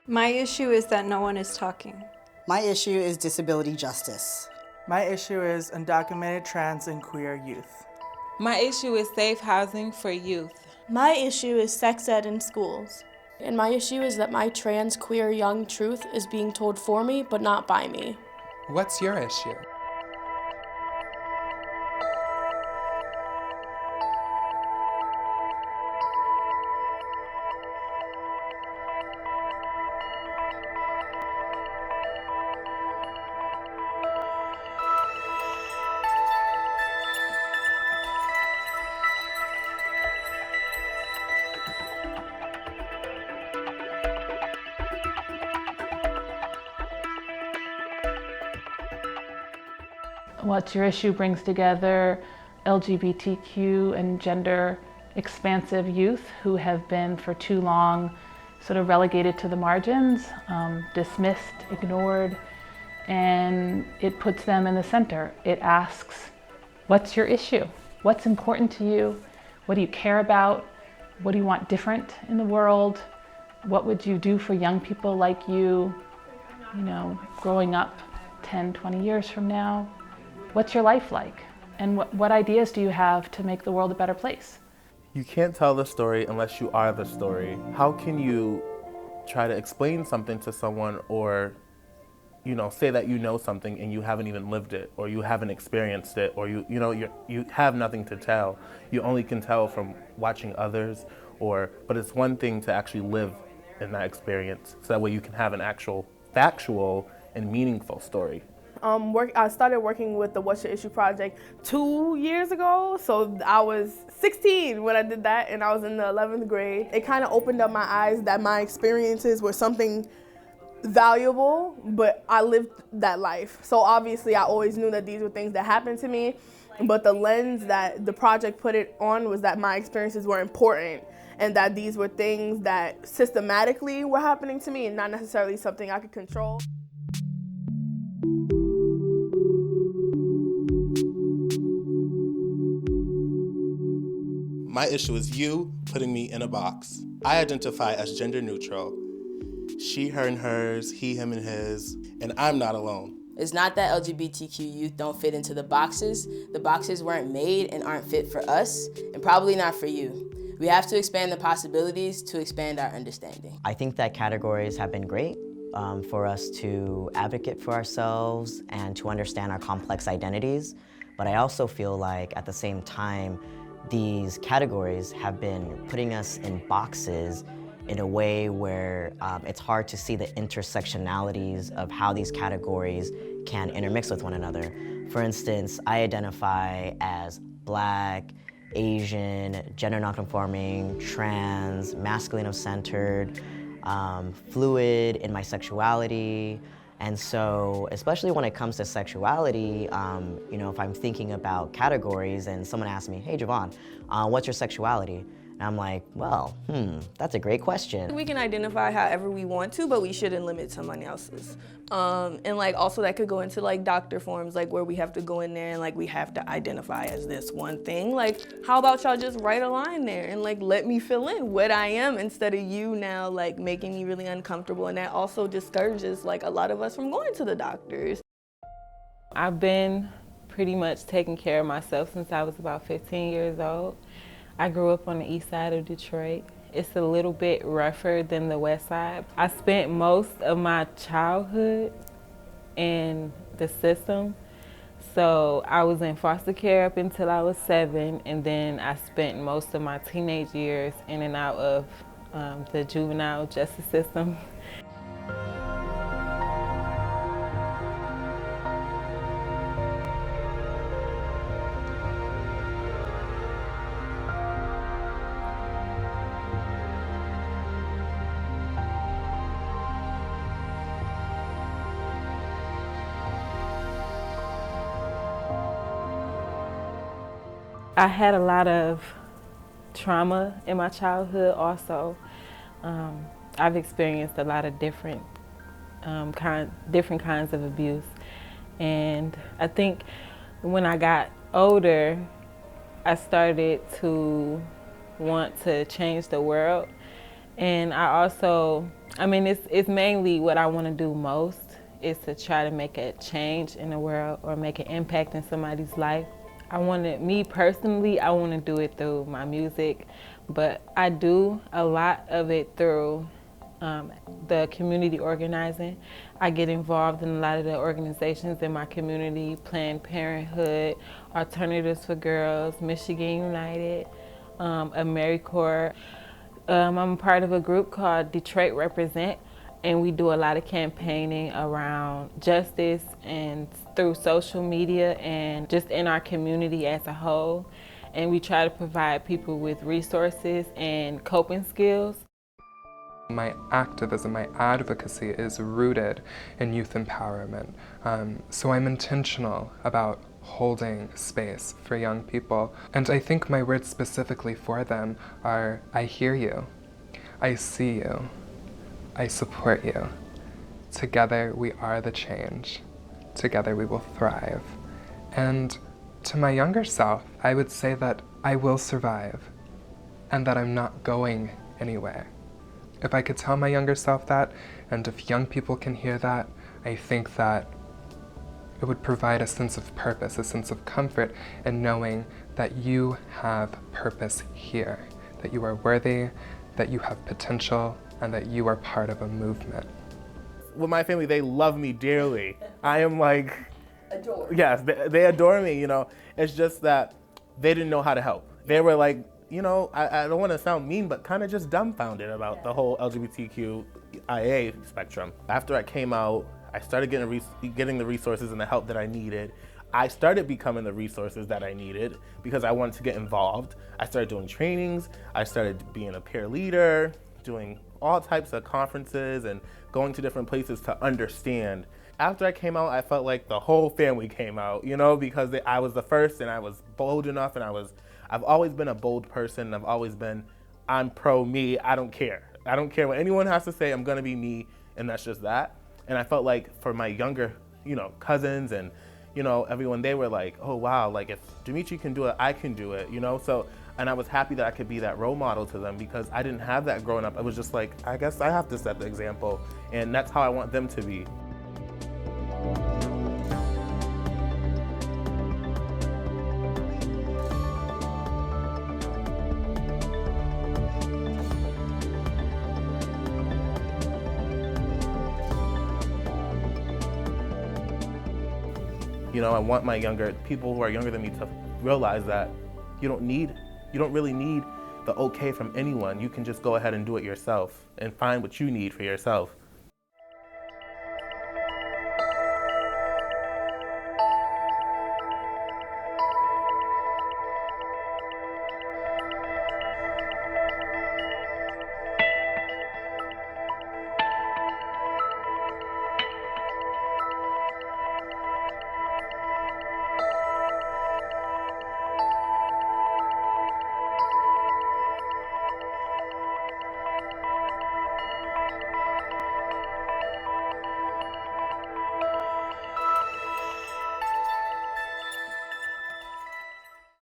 My issue is that no one is talking. My issue is disability justice. My issue is undocumented trans and queer youth. My issue is safe housing for youth. My issue is sex ed in schools. And my issue is that my trans queer young truth is being told for me, but not by me. What's your issue? What's Your Issue brings together LGBTQ and gender expansive youth who have been for too long sort of relegated to the margins, dismissed, ignored, and it puts them in the center. It asks, what's your issue? What's important to you? What do you care about? What do you want different in the world? What would you do for young people like you know, growing up 10, 20 years from now? What's your life like? And what ideas do you have to make the world a better place? You can't tell the story unless you are the story. How can you try to explain something to someone or, say that you know something and you haven't even lived it or you haven't experienced it or you have nothing to tell. You only can tell from watching others but it's one thing to actually live in that experience so that way you can have an actual factual and meaningful story. I started working with the What's Your Issue project 2 years ago. So I was 16 when I did that and I was in the 11th grade. It kind of opened up my eyes that my experiences were something valuable, but I lived that life. So obviously I always knew that these were things that happened to me, but the lens that the project put it on was that my experiences were important and that these were things that systematically were happening to me and not necessarily something I could control. My issue is you putting me in a box. I identify as gender neutral. She, her, and hers, he, him, and his, and I'm not alone. It's not that LGBTQ youth don't fit into the boxes. The boxes weren't made and aren't fit for us, and probably not for you. We have to expand the possibilities to expand our understanding. I think that categories have been great for us to advocate for ourselves and to understand our complex identities. But I also feel like at the same time, these categories have been putting us in boxes in a way where it's hard to see the intersectionalities of how these categories can intermix with one another. For instance, I identify as Black, Asian, gender nonconforming, trans, masculine-centered, fluid in my sexuality. And so, especially when it comes to sexuality, if I'm thinking about categories and someone asks me, hey, Javon, what's your sexuality? And I'm like, well, that's a great question. We can identify however we want to, but we shouldn't limit someone else's. And also that could go into doctor forms, where we have to go in there and we have to identify as this one thing. How about y'all just write a line there and let me fill in what I am instead of you now making me really uncomfortable. And that also discourages a lot of us from going to the doctors. I've been pretty much taking care of myself since I was about 15 years old. I grew up on the east side of Detroit. It's a little bit rougher than the west side. I spent most of my childhood in the system. So I was in foster care up until I was 7, and then I spent most of my teenage years in and out of the juvenile justice system. I had a lot of trauma in my childhood also. I've experienced a lot of different kinds of abuse. And I think when I got older, I started to want to change the world. And I also, it's mainly what I want to do most is to try to make a change in the world or make an impact in somebody's life. Me personally, I want to do it through my music, but I do a lot of it through the community organizing. I get involved in a lot of the organizations in my community, Planned Parenthood, Alternatives for Girls, Michigan United, AmeriCorps. I'm a part of a group called Detroit Represent, and we do a lot of campaigning around justice and through social media and just in our community as a whole. And we try to provide people with resources and coping skills. My activism, my advocacy is rooted in youth empowerment. So I'm intentional about holding space for young people. And I think my words specifically for them are, I hear you, I see you, I support you. Together we are the change. Together we will thrive. And to my younger self, I would say that I will survive and that I'm not going anywhere. If I could tell my younger self that, and if young people can hear that, I think that it would provide a sense of purpose, a sense of comfort in knowing that you have purpose here, that you are worthy, that you have potential, and that you are part of a movement. With my family, they love me dearly. I am like, adored. Yes, they adore me, you know. It's just that they didn't know how to help. They were like, you know, I don't want to sound mean, but kind of just dumbfounded about the whole LGBTQIA spectrum. After I came out, I started getting the resources and the help that I needed. I started becoming the resources that I needed because I wanted to get involved. I started doing trainings. I started being a peer leader, doing all types of conferences and going to different places to understand. After I came out, I felt like the whole family came out, you know, because I was the first and I was bold enough, and I've always been a bold person. I've always been, I'm pro me, I don't care. I don't care what anyone has to say, I'm gonna be me, and that's just that. And I felt like for my younger, you know, cousins and, you know, everyone, they were like, oh wow, like if Dimitri can do it, I can do it, you know? So, and I was happy that I could be that role model to them because I didn't have that growing up. I was just like, I guess I have to set the example, and that's how I want them to be. You know, I want my people who are younger than me to realize that you don't really need the okay from anyone. You can just go ahead and do it yourself and find what you need for yourself.